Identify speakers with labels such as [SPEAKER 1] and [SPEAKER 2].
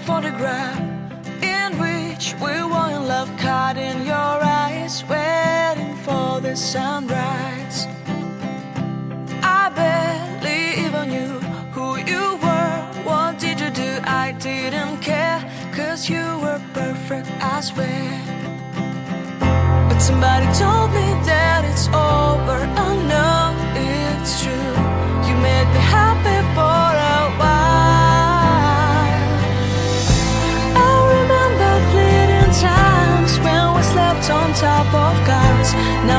[SPEAKER 1] photograph in which we were in love, caught in your eyes, waiting for the sunrise. I barely even knew who you were. What did you do? I didn't care, 'cause you were perfect, I swear. But somebody told me that it's over. Oh no, it's true. You made me happy for a while. I remember fleeting times when we slept on top of cars. Now